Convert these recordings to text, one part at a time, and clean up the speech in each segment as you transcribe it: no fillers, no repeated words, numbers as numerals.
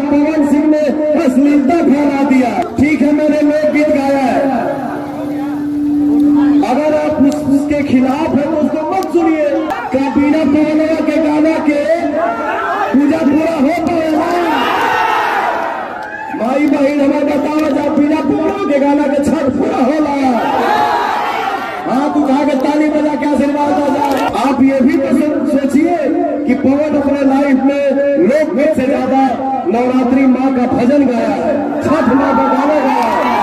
पवन सिंह ने अश्लीलता फैला दिया। ठीक है, मैंने लोकगीत गाया है, अगर आप उसके खिलाफ है तो उसको मत सुनिए। क्या बिना पवनवा के गाना के पूजा पूरा हो पाएगा? माई बहन हमें बताओ, जब बिना पवनवा के गाना के छठ पूरा होला, हाथ उठा के ताली बजा के आशीर्वाद आ जाए। आप ये भी तो सोचिए कि पवन अपने लाइफ में लोकगीत से ज्यादा नवरात्रि माँ का भजन गाया है, छठ माँ का गाना गाया है।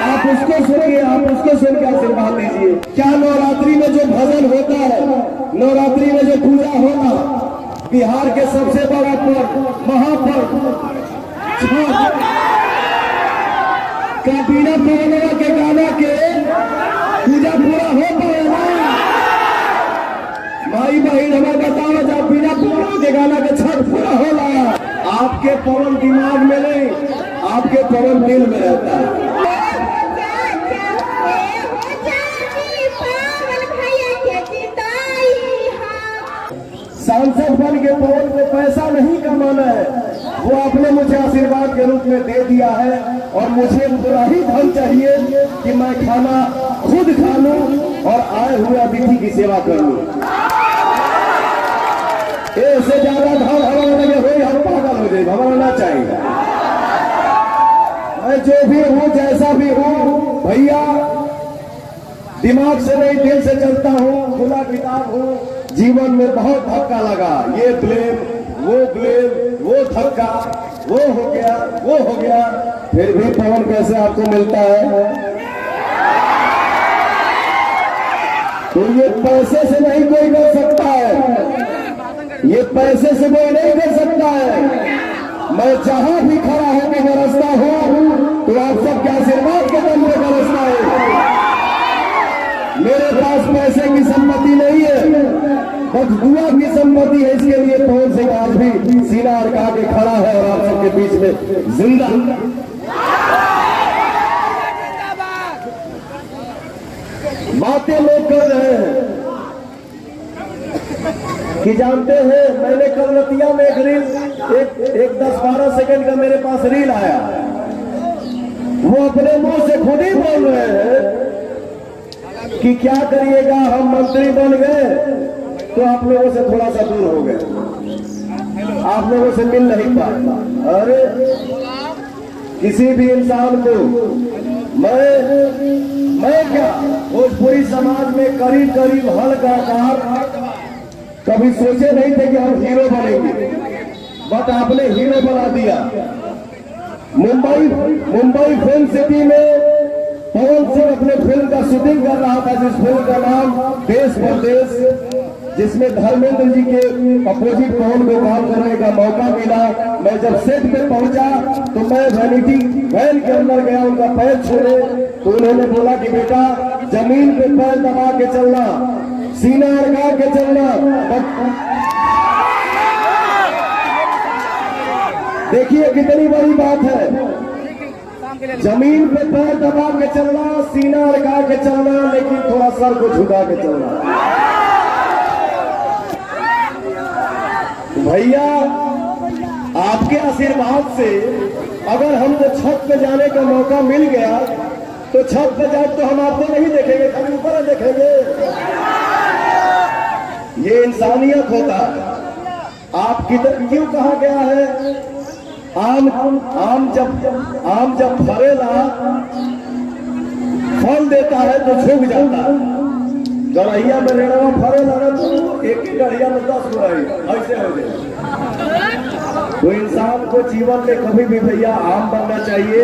आप उसको सुनिए, आप उसको सुन के आशीर्वाद दीजिए। क्या नवरात्रि में जो भजन होता है, नवरात्रि में जो पूजा होना, बिहार के सबसे बड़ा पर्व, महापर्व छठ का बिना पवनवा के गाना के पूजा पूरा हो पाएगा? माई बहन हमें बताओ, जब बिना पवनवा के गाना के छठ पूरा होला। आपके पवन दिमाग में नहीं, आपके पवन दिल में रहता है। सांसद बन के पवन को पैसा नहीं कमाना है, वो आपने मुझे आशीर्वाद के रूप में दे दिया है और मुझे पूरा ही धन चाहिए कि मैं खाना खुद खा लूं और आए हुए अतिथि की सेवा कर लूं। इससे ज्यादा धन हमारा लगे हो, हम पागल हो जाए, हमारा ना चाहिए। मैं जो भी हूँ, जैसा भी हूँ भैया, दिमाग से नहीं दिल से चलता हूँ, खुला किताब हूँ। जीवन में बहुत धक्का लगा, ये ब्लेम, वो धक्का, वो हो गया, वो हो गया, फिर भी पवन कैसे आपको मिलता है? तो ये पैसे से नहीं कोई कर सकता है, ये पैसे से कोई नहीं कर सकता है। मैं जहां भी खड़ा होकर बरसता हूं तो आप सबके आशीर्वाद के दम पे बरसता है। मेरे पास पैसे की सम्मति नहीं है, बस दुआ की सम्मति है। इसके लिए पवन सिंह आज भी सीना अड़का के खड़ा है और आप सबके बीच में जिंदा। बातें लोग कर रहे हैं कि जानते हैं, मैंने कल रतिया में एक रील, एक 10-12 सेकंड का मेरे पास रील आया, वो अपने मुंह से खुद ही बोल रहे हैं कि क्या करिएगा, हम मंत्री बन गए तो आप लोगों से थोड़ा सा दूर हो गए, आप लोगों से मिल नहीं पाता। अरे किसी भी इंसान को मैं क्या, भोजपुरी समाज में करीब करीब हल्का कभी सोचे नहीं थे कि हम हीरो बनेंगे, बट आपने हीरो बना दिया। मुंबई फिल्म सिटी में पवन सिंह अपने फिल्म का शूटिंग कर रहा था, जिस फिल्म का नाम देश परदेश, जिसमें धर्मेंद्र जी के अपोजिट पवन को काम करने का मौका मिला। मैं जब सेट पे पहुंचा तो मैं वैनिटी वैन के अंदर गया, उनका पैर छूने तो उन्होंने बोला कि बेटा जमीन पे पैर दबा के चलना, सीना अड़का के चलना। देखिए कितनी बड़ी बात है, जमीन पे पैर दबा के चलना, सीना अड़का के चलना, लेकिन थोड़ा सर को झुका के चलना। भैया आपके आशीर्वाद से अगर हमको छत पे जाने का मौका मिल गया तो छत पे जाए तो हम आपको नहीं देखेंगे, कभी ऊपर देखेंगे। ये इंसानियत होता है। आप किधर क्यों कहा गया है, आम जब फरेला फल देता है तो झुक जाता है। गड़हिया में रेणवा फरेला ना तो एक ही गड़िया में 10 गुड़ाई ऐसे हो गए। तो इंसान को जीवन में कभी भी भैया आम बनना चाहिए।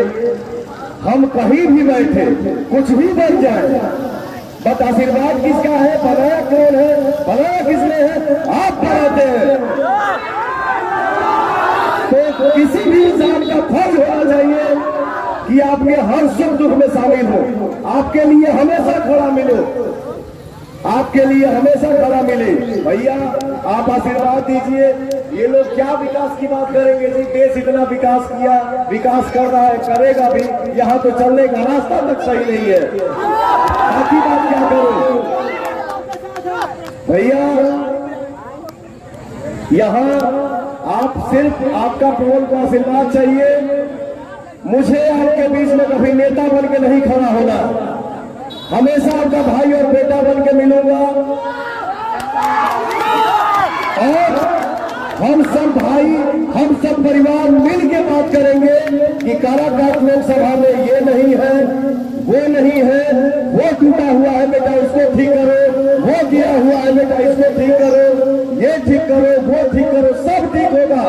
हम कहीं भी बैठे कुछ भी बन जाए, बट आशीर्वाद किसका है, बनाया कौन है, बनाया किसने है, आप बनाते हैं। तो किसी भी इंसान का फर्ज होना चाहिए कि आपके हर सुख दुख में शामिल हो, आपके लिए हमेशा खड़ा मिलो, आपके लिए हमेशा खड़ा मिले। भैया आप आशीर्वाद दीजिए। ये लोग क्या विकास की बात करेंगे जी, देश इतना विकास किया, विकास कर रहा है, करेगा भी, यहाँ तो चलने का रास्ता तक सही नहीं है, बाकी बात क्या करो। भैया यहाँ आप सिर्फ आपका प्रभु को आशीर्वाद चाहिए। मुझे आपके बीच में कभी नेता बन के नहीं खड़ा होना, हमेशा आपका भाई और बेटा बन के मिलूंगा। और हम सब भाई, हम सब परिवार मिल के बात करेंगे कि काराकाट लोकसभा में ये नहीं है, वो नहीं है, वो टूटा हुआ है बेटा उसको ठीक करो, वो गिरा हुआ है बेटा इसको ठीक करो, ये ठीक करो, वो ठीक करो, सब ठीक होगा।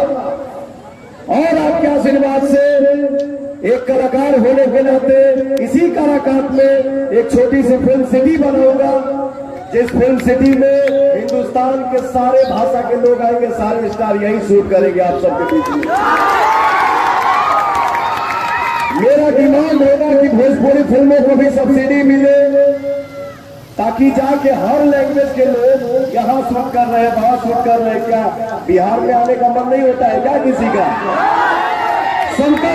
और आपके आशीर्वाद से एक कलाकार होने के नाते इसी काराकाट में एक छोटी सी फिल्म सिटी बनाऊंगा, जिस फिल्म सिटी में हिंदुस्तान के सारे भाषा के लोग आएंगे, सारे स्टार यही शूट करेंगे आप सबके बीच में। मेरा डिमांड होगा कि भोजपुरी फिल्मों को भी सब्सिडी मिले, ताकि जाके हर लैंग्वेज के लोग यहाँ शूट कर रहे हैं, वहां शूट कर रहे हैं। क्या बिहार में आने का मन नहीं होता है क्या किसी का? सबका